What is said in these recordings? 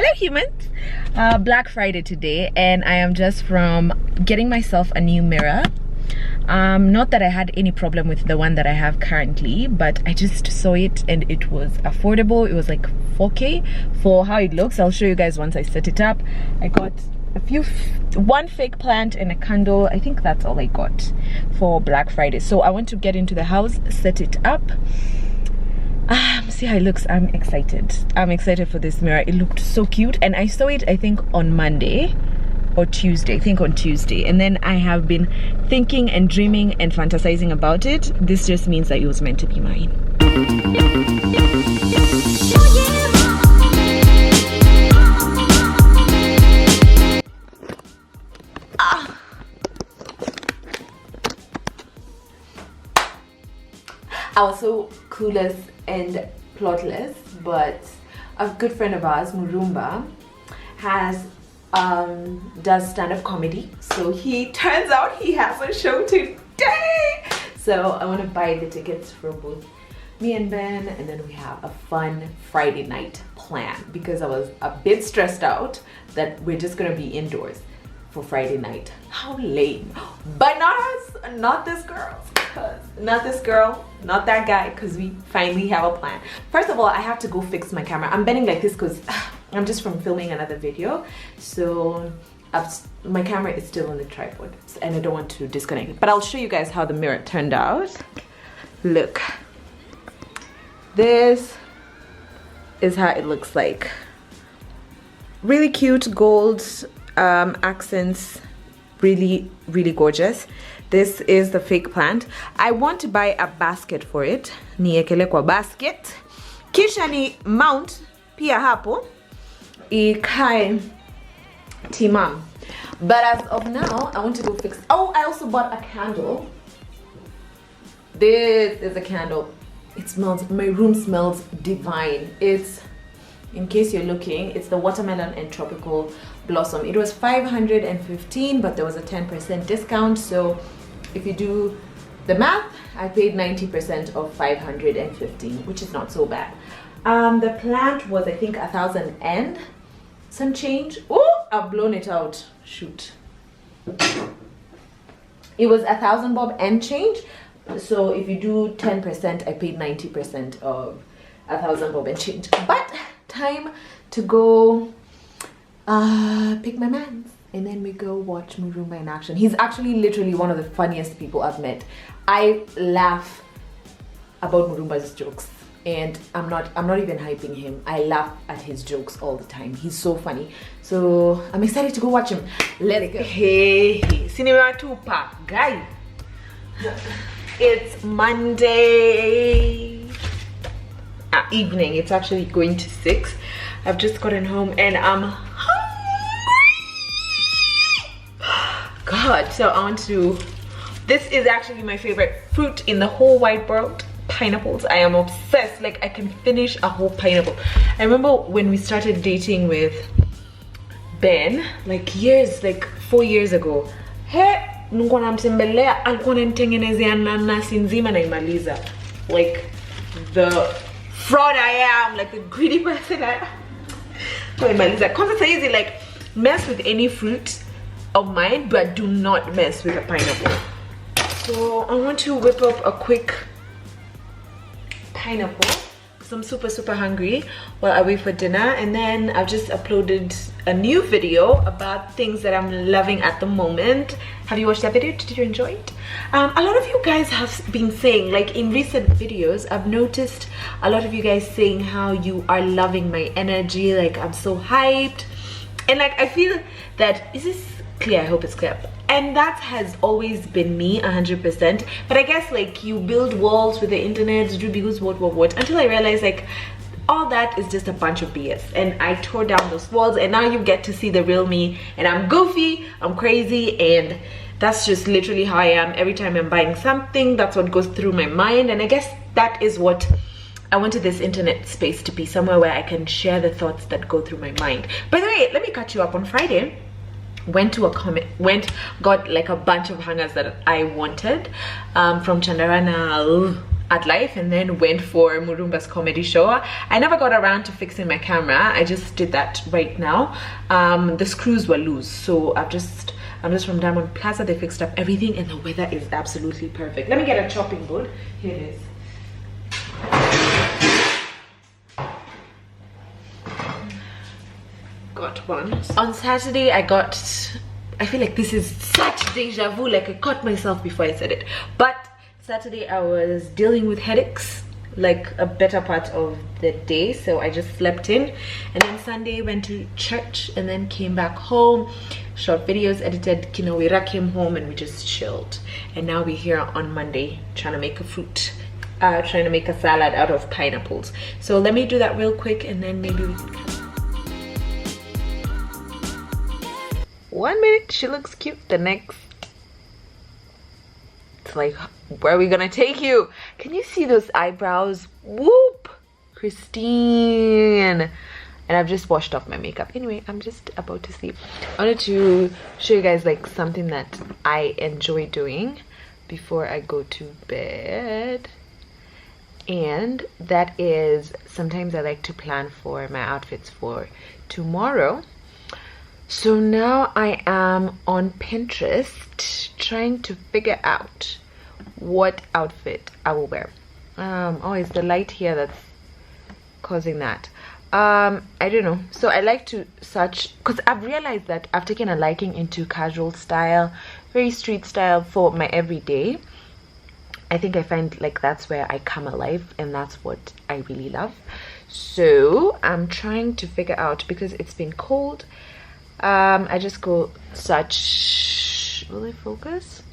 Hello humans. Black Friday today, and I am just from getting myself a new mirror. Not that I had any problem with the one that I have currently, but I just saw it and it was affordable. It was like 4K for how it looks. I'll show you guys once I set it up. I got one fake plant and a candle. I think that's all I got for Black Friday. So I want to get into the house, set it up, see how it looks. I'm excited for this mirror. It looked so cute, and I saw it I think on Monday or Tuesday. I think on Tuesday, and then I have been thinking and dreaming and fantasizing about it. This just means that it was meant to be mine. I was so clueless and plotless, but a good friend of ours, Murumba, does stand-up comedy. So he turns out he has a show today. So I want to buy the tickets for both me and Ben, and then we have a fun Friday night plan because I was a bit stressed out that we're just gonna be indoors for Friday night. How lame. But not us, not this girl, not that guy, because we finally have a plan. First of all, I have to go fix my camera. I'm bending like this because I'm just from filming another video, so my camera is still on the tripod and I don't want to disconnect it. But I'll show you guys how the mirror turned out. Look, this is how it looks like. Really cute gold accents, really gorgeous. This is the fake plant. I want to buy a basket for it. Niekele kwa basket, kisha ni mount pia hapo ikae timam. But as of now, I want to go fix. Oh, I also bought a candle. This is a candle. It smells, my room smells divine. It's, in case you're looking, it's the watermelon and tropical blossom. It was 515, but there was a 10% discount. So if you do the math, I paid 90% of 515, which is not so bad. The plant was, I think, 1,000 and some change. Oh, I've blown it out. Shoot. It was 1,000 bob and change. So if you do 10%, I paid 90% of 1,000 bob and change. But time to go pick my mans, and then we go watch Murumba in action. He's actually literally one of the funniest people I've met. I laugh about Murumba's jokes, and I'm not even hyping him. I laugh at his jokes all the time. He's so funny. So I'm excited to go watch him. Let's go. Hey, cinema tupa guy. It's Monday evening. It's actually going to 6. I've just gotten home and I'm hungry. God, so I want to. This is actually my favorite fruit in the whole wide world. Pineapples. I am obsessed. Like, I can finish a whole pineapple. I remember when we started dating with Ben, like 4 years ago. Hey, nungo namtembelea alikuwa ananitengenezea nanasi nzima na imaliza. Like the fraud I am, like the greedy person I am. Imaliza. Kwanza saizi, like, mess with any fruit of mine, but do not mess with a pineapple. So I want to whip up a quick pineapple because I'm super hungry while I wait for dinner. And then I've just uploaded a new video about things that I'm loving at the moment. Have you watched that video? Did you enjoy it? A lot of you guys have been saying, like in recent videos, I've noticed a lot of you guys saying how you are loving my energy. Like, I'm so hyped, and like I feel that, is this clear? I hope it's clear. And that has always been me 100%. But I guess, like, you build walls with the internet, do because what, until I realized, like, all that is just a bunch of BS. And I tore down those walls, and now you get to see the real me. And I'm goofy, I'm crazy, and that's just literally how I am. Every time I'm buying something, that's what goes through my mind. And I guess that is what I wanted this internet space to be, somewhere where I can share the thoughts that go through my mind. By the way, let me cut you up. On Friday, got like a bunch of hangers that I wanted from Chandarana. at life and then went for Murumba's comedy show. I never got around to fixing my camera. I just did that right now. The screws were loose, so I'm just from Diamond Plaza. They fixed up everything and the weather is absolutely perfect. Let me get a chopping board. Here it is. Got one. On Saturday I feel like this is such deja vu, like I caught myself before I said it, but Saturday I was dealing with headaches like a better part of the day, so I just slept in, and then Sunday went to church and then came back home, short videos, edited Kinawira, came home and we just chilled, and now we're here on Monday trying to make a salad out of pineapples. So let me do that real quick and then maybe we can 1 minute she looks cute, the next it's like, where are we gonna take you? Can you see those eyebrows? Whoop, Christine. And I've just washed off my makeup. Anyway, I'm just about to sleep. I wanted to show you guys like something that I enjoy doing before I go to bed, and that is sometimes I like to plan for my outfits for tomorrow. So now I am on Pinterest trying to figure out what outfit I will wear. Oh, it's the light here that's causing that. I don't know. So I like to search, because I've realized that I've taken a liking into casual style, very street style for my everyday. I think I find like that's where I come alive, and that's what I really love. So I'm trying to figure out, because it's been cold, I just go search. Will it focus?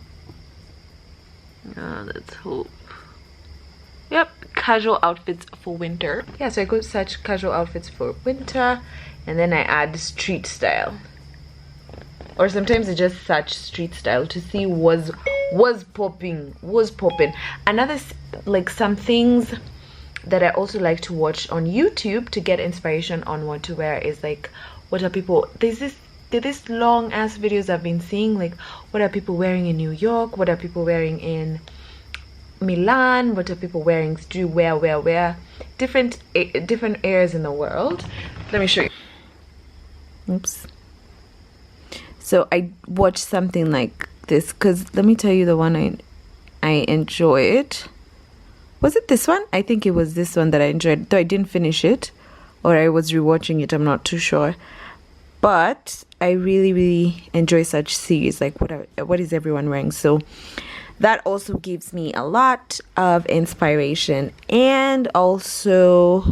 Let's hope. Yep, casual outfits for winter. Yeah, so I go search casual outfits for winter, and then I add street style, or sometimes I just search street style to see was popping. Another, like, some things that I also like to watch on YouTube to get inspiration on what to wear is like, what are people, there's this long ass videos I've been seeing, like what are people wearing in New York, what are people wearing in Milan, what are people wearing, do where different areas in the world. Let me show you. Oops. So I watched something like this, because let me tell you the one I enjoyed. Was it this one? I think it was this one that I enjoyed, though I didn't finish it, or I was rewatching it, I'm not too sure. But I really enjoy such series, like what is everyone wearing. So that also gives me a lot of inspiration. And also,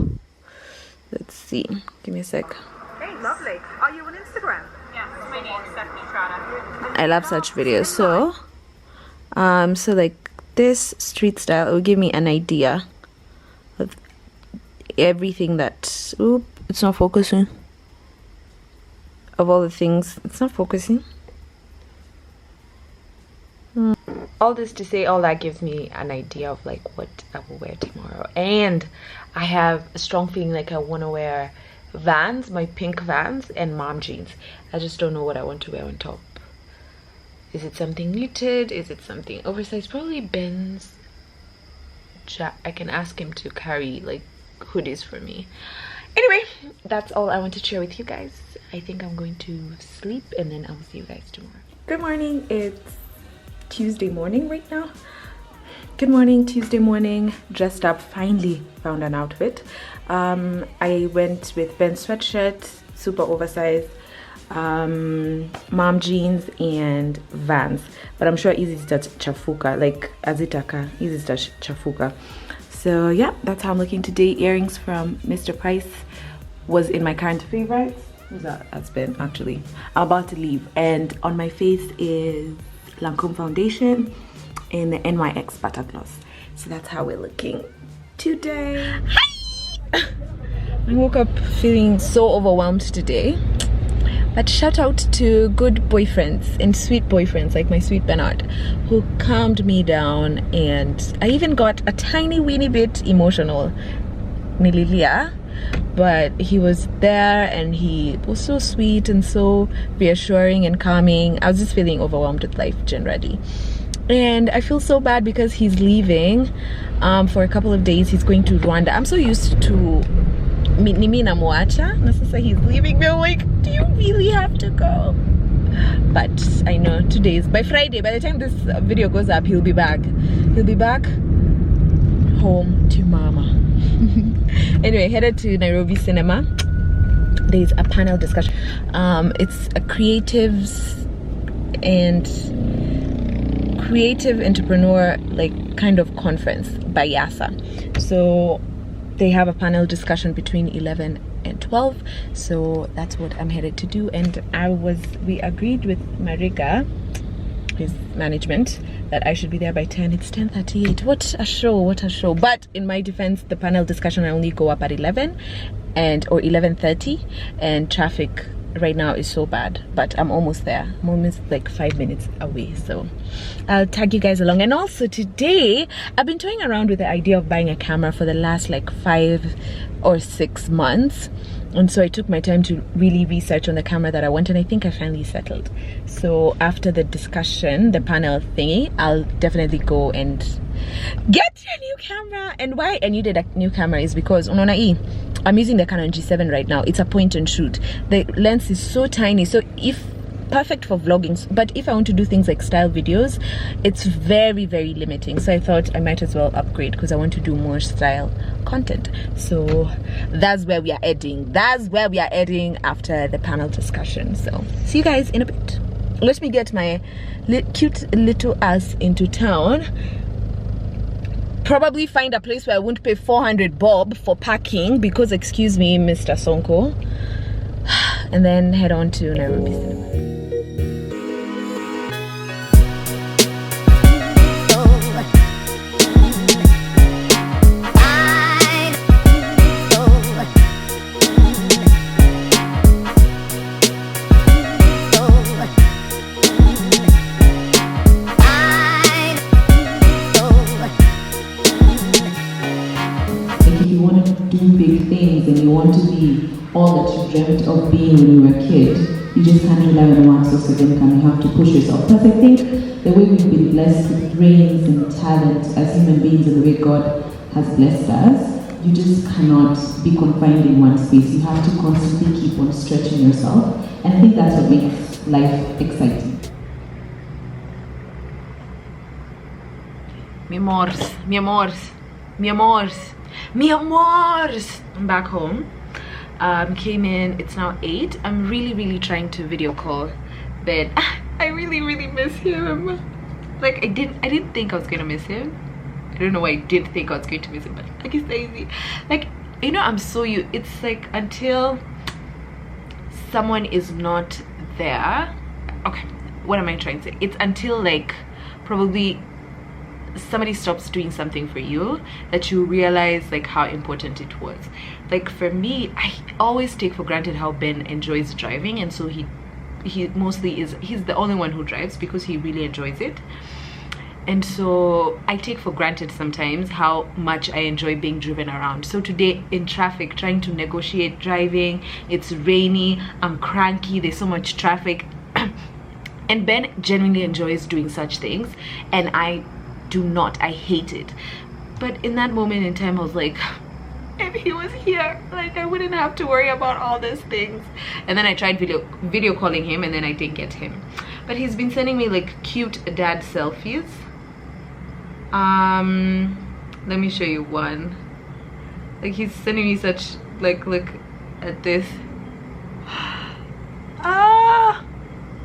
let's see, give me a sec. Hey, lovely. Are you on Instagram? Yeah, my name's Stephanie Trotta. I love such videos. So like this street style, it will give me an idea of everything that, oop, it's not focusing, of all the things. It's not focusing. All this to say, all that gives me an idea of like what I will wear tomorrow. And I have a strong feeling like I want to wear Vans, my pink Vans, and mom jeans. I just don't know what I want to wear on top. Is it something knitted? Is it something oversized? Probably Ben's. I can ask him to carry like hoodies for me. Anyway, that's all I want to share with you guys. I think I'm going to sleep, and then I'll see you guys tomorrow. Good morning. It's Tuesday morning right now. Good morning, Tuesday morning. Dressed up, finally found an outfit. I went with Ben's sweatshirt, super oversized, mom jeans, and Vans. But I'm sure easy to chafuka, like azitaka, easy to chafuka. So yeah, that's how I'm looking today. Earrings from Mr. Price was in my current favorites. Who's that? That's been actually. I'm about to leave, and on my face is Lancome foundation and the NYX butter gloss. So that's how we're looking today. Hi! I woke up feeling so overwhelmed today, but shout out to good boyfriends and sweet boyfriends like my sweet Bernard, who calmed me down, and I even got a tiny weeny bit emotional, Nililia, but he was there and he was so sweet and so reassuring and calming. I was just feeling overwhelmed with life generally. and I feel so bad because he's leaving for a couple of days. He's going to Rwanda. I'm so used to Nimi na Moacha. Sasa he's leaving me. I'm like, do you really have to go? But I know 2 days. By Friday, by the time this video goes up, he'll be back. He'll be back home to mama. Anyway, headed to Nairobi Cinema. There's a panel discussion. It's a creatives and creative entrepreneur like kind of conference by Issa. So they have a panel discussion between 11 and 12. So that's what I'm headed to do. And we agreed with Marika, his management, that I should be there by 10. It's 10:38. What a show, what a show. But in my defense, the panel discussion I only go up at 11 or 11:30, and traffic right now is so bad, but I'm almost there. I'm almost like 5 minutes away, so I'll tag you guys along. And also today I've been toying around with the idea of buying a camera for the last like 5 or 6 months, and so I took my time to really research on the camera that I want, and I think I finally settled. So after the discussion, the panel thingy, I'll definitely go and get a new camera. And why I needed a new camera is because I'm using the Canon G7 right now. It's a point and shoot. The lens is so tiny, so perfect for vlogging, but if I want to do things like style videos, it's very, very limiting. So I thought I might as well upgrade because I want to do more style content. So that's where we are heading. That's where we are heading after the panel discussion. So see you guys in a bit. Let me get my cute little ass into town. Probably find a place where I won't pay 400 bob for parking because, excuse me, Mr. Sonko, and then head on to Nairobi Cinema. And you want to be all that you dreamt of being when you were a kid, you just can't rely on one source of income. You have to push yourself. Plus, I think the way we've been blessed with brains and talent as human beings and the way God has blessed us, you just cannot be confined in one space. You have to constantly keep on stretching yourself. And I think that's what makes life exciting. Mi amors, mi amors, mi amors, mi amors. I'm back home. Came in, it's now 8. I'm really trying to video call, but I really miss him. Like I didn't think I was gonna miss him. I don't know why I didn't think I was going to miss him, but like it's easy. Like, you know, it's like until someone is not there. Okay, what am I trying to say? It's until like probably somebody stops doing something for you that you realize like how important it was. Like for me, I always take for granted how Ben enjoys driving, and so he's the only one who drives because he really enjoys it. And so I take for granted sometimes how much I enjoy being driven around. So today in traffic, trying to negotiate driving, it's rainy, I'm cranky, there's so much traffic, and Ben genuinely enjoys doing such things, and I do not. I hate it. But in that moment in time, I was like, if he was here, like I wouldn't have to worry about all these things. And then I tried video calling him, and then I didn't get him. But he's been sending me like cute dad selfies. Let me show you one. Like he's sending me such, like, look at this.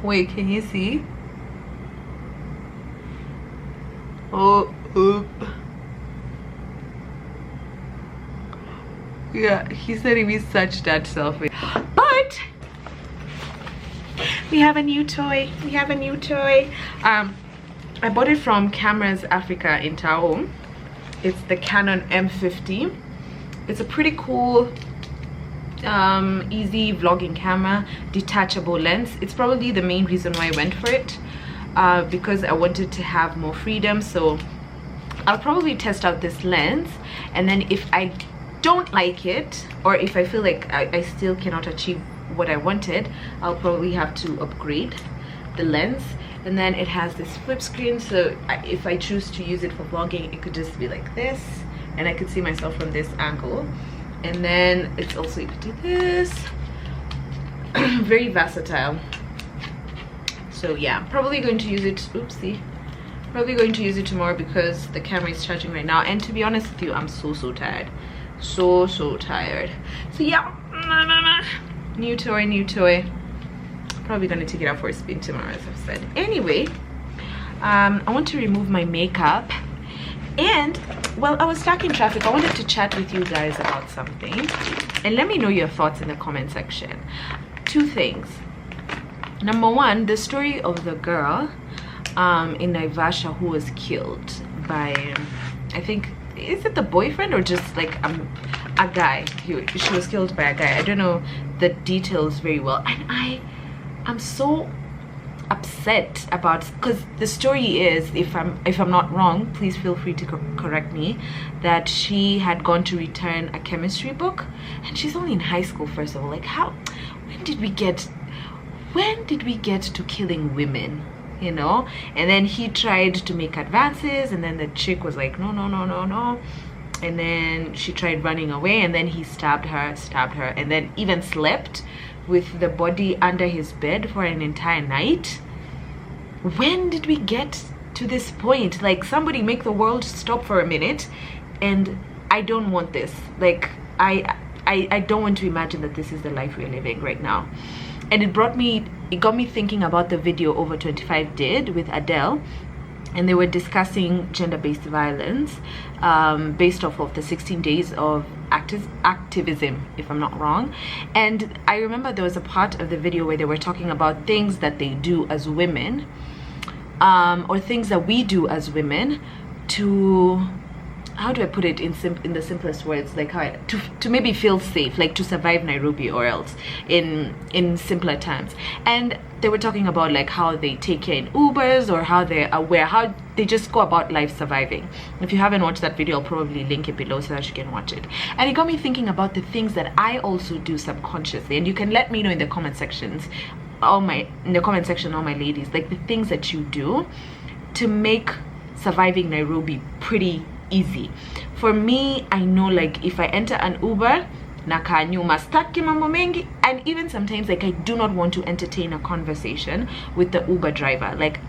Wait, can you see? Oh, oop. Yeah, he's sending me such dad selfie. But we have a new toy. We have a new toy. I bought it from Cameras Africa in Tao. It's the Canon M50. It's a pretty cool, easy vlogging camera, detachable lens. It's probably the main reason why I went for it. Because I wanted to have more freedom. So I'll probably test out this lens, and then if I don't like it, or if I feel like I still cannot achieve what I wanted, I'll probably have to upgrade the lens. and then it has this flip screen, so if I choose to use it for vlogging, it could just be like this, and I could see myself from this angle. And then it's also, you could do this. Very versatile. So yeah, probably going to use it, oopsie, probably going to use it tomorrow because the camera is charging right now, and to be honest with you, I'm so tired, so tired. So yeah, new toy. Probably gonna take it out for a spin tomorrow, as I've said. Anyway, I want to remove my makeup, and well, I was stuck in traffic. I wanted to chat with you guys about something, and let me know your thoughts in the comment section. Two things. Number one, the story of the girl in Naivasha who was killed by, I think, is it the boyfriend or just like a guy? She was killed by a guy. I don't know the details very well, and I'm so upset about, because the story is, if I'm not wrong, please feel free to correct me, that she had gone to return a chemistry book, and she's only in high school. First of all, like, when did we get to killing women, you know? And then he tried to make advances, and then the chick was like, no, and then she tried running away, and then he stabbed her, and then even slept with the body under his bed for an entire night. When did we get to this point? Like, somebody make the world stop for a minute. And I don't want this. Like, I don't want to imagine that this is the life we're living right now. And it got me thinking about the video Over 25 did with Adele, and they were discussing gender-based violence based off of the 16 days of activism, if I'm not wrong. And I remember there was a part of the video where they were talking about things that they do as women, or things that we do as women to, how do I put it in the simplest words, like how to maybe feel safe, like to survive Nairobi, or else in simpler terms. And they were talking about like how they take care in Ubers, or how they're aware, how they just go about life surviving. If you haven't watched that video, I'll probably link it below so that you can watch it. And it got me thinking about the things that I also do subconsciously, and you can let me know in the comment sections, all my ladies, like the things that you do to make surviving Nairobi pretty easy. For me, I know, like, if I enter an Uber, nakaa nyuma, staki mambo mengi, and even sometimes, like, I do not want to entertain a conversation with the Uber driver. Like,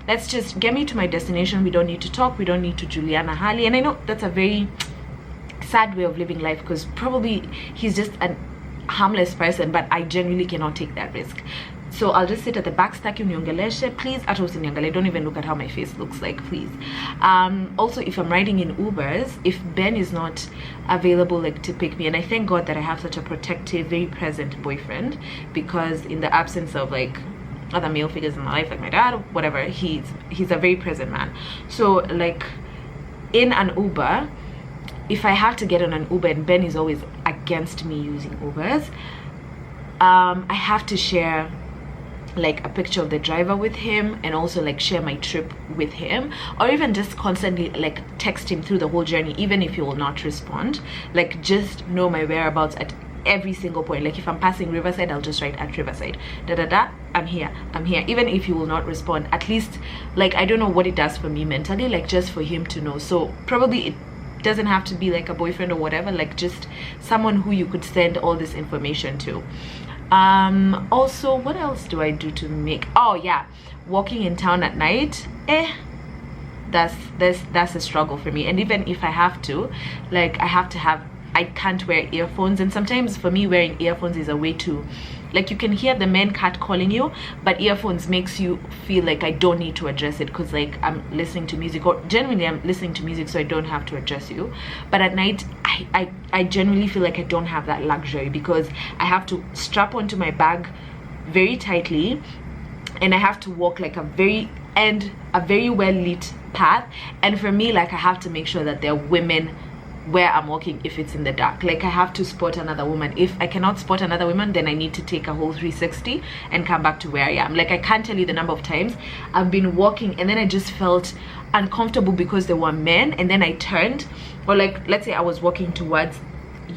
let's just get me to my destination. We don't need to talk, we don't need to Juliana Hali. And I know that's a very sad way of living life, because probably he's just an harmless person, but I genuinely cannot take that risk. So I'll just sit at the back, staki uniongeleshe, please, ata usiniangalie, don't even look at how my face looks like, please. Also, if I'm riding in Ubers, if Ben is not available, like, to pick me, and I thank God that I have such a protective, very present boyfriend, because in the absence of, like, other male figures in my life, like my dad, whatever, he's a very present man. So, like, in an Uber, if I have to get on an Uber and Ben is always against me using Ubers, I have to share like a picture of the driver with him, and also like share my trip with him, or even just constantly like text him through the whole journey, even if he will not respond. Like, just know my whereabouts at every single point. Like, if I'm passing Riverside, I'll just write at Riverside, I'm here, even if he will not respond. At least, like, I don't know what it does for me mentally, like, just for him to know. So probably it doesn't have to be like a boyfriend or whatever, like just someone who you could send all this information to. Also, what else do I do to make, oh yeah, walking in town at night, that's a struggle for me. And even if I have to, like, I can't wear earphones, and sometimes for me wearing earphones is a way to, like, you can hear the men cat calling you, but earphones makes you feel like I don't need to address it, because like I'm listening to music, or generally I'm listening to music, so I don't have to address you. But at night I genuinely feel like I don't have that luxury, because I have to strap onto my bag very tightly, and I have to walk like a very well lit path. And for me, like, I have to make sure that there are women where I'm walking if it's in the dark. Like, I have to spot another woman. If I cannot spot another woman, then I need to take a whole 360 and come back to where I am. Like, I can't tell you the number of times I've been walking and then I just felt uncomfortable because there were men, and then I turned, or like, let's say I was walking towards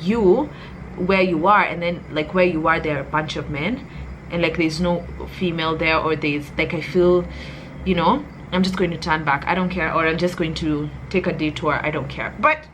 you, where you are, and then like where you are there are a bunch of men, and like there's no female there, or there's like I feel, you know, I'm just going to turn back. I don't care. Or I'm just going to take a detour. I don't care. But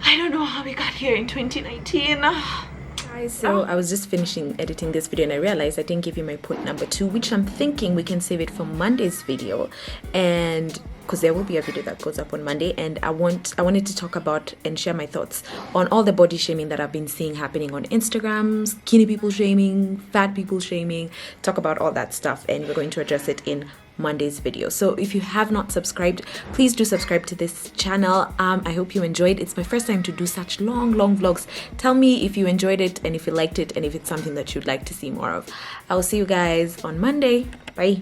I don't know how we got here in 2019. Guys, so I was just finishing editing this video and I realized I didn't give you my point number 2, which I'm thinking we can save it for Monday's video, and because there will be a video that goes up on Monday, and I wanted to talk about and share my thoughts on all the body shaming that I've been seeing happening on Instagram, skinny people shaming, fat people shaming, talk about all that stuff, and we're going to address it in Monday's video. So if you have not subscribed, please do subscribe to this channel. I hope you enjoyed. It's my first time to do such long vlogs. Tell me if you enjoyed it and if you liked it and if it's something that you'd like to see more of. I will see you guys on Monday. Bye.